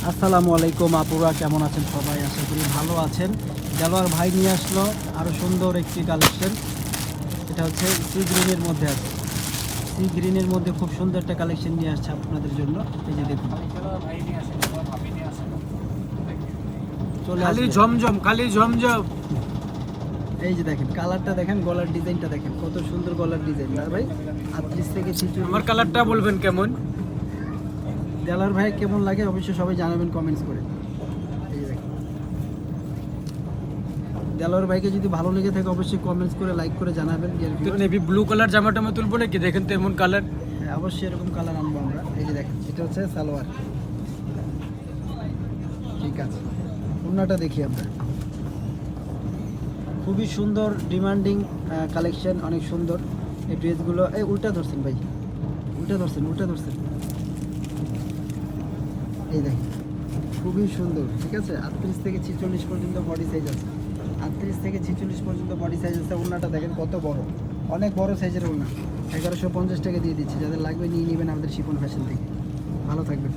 আসসালামু আলাইকুম আপুরা, কেমন আছেন সবাই? আশা করি ভালো আছেন। দেলোয়ার ভাই নিয়ে আসলো আরও সুন্দর একটি কালেকশন। এটা হচ্ছে সি গ্রিনের মধ্যে আছে। সি গ্রিনের মধ্যে খুব সুন্দর একটা কালেকশন নিয়ে আসছে আপনাদের জন্য। এই যে দেখুন, চলে খালি আসবে। ঝমঝম, খালি ঝমঝম। এই যে দেখেন, কালারটা দেখেন, গলার ডিজাইনটা দেখেন, কত সুন্দর গলার ডিজাইন না ভাই? 38 থেকে 46। আমার কালারটা বলবেন কেমন? দেলোয়ার ভাই কেমন লাগে অবশ্যই সবাই জানাবেন কমেন্টস করে। এই যে দেখেন, দেলোয়ার ভাইকে যদি ভালো লেগে থাকে অবশ্যই কমেন্টস করে লাইক করে জানাবেন। তো নেভি ব্লু কালার জামাটা আমি তুলবো নাকি? দেখেন তো এমন কালার। হ্যাঁ, অবশ্যই এরকম কালার আনবো আমরা। এই যে দেখেন, এটা হচ্ছে সালোয়ার। ঠিক আছে, ওড়নাটা দেখি আমরা। খুবই সুন্দর, ডিমান্ডিং কালেকশন, অনেক সুন্দর এই ড্রেসগুলো। এই উল্টা ধরছেন ভাই, উল্টা ধরছেন, উল্টা ধরছেন। এই দেখেন, খুবই সুন্দর। ঠিক আছে, 38 থেকে 46 পর্যন্ত বডি সাইজ আছে। 38 থেকে 46 পর্যন্ত বডি সাইজ আছে। ওড়নাটা দেখেন কত বড়, অনেক বড় সাইজের ওড়না। 1150 টাকা দিয়ে দিচ্ছি, যাদের লাগবে নিয়ে নেবেন আমাদের শিপন ফ্যাশন থেকে। ভালো থাকবেন।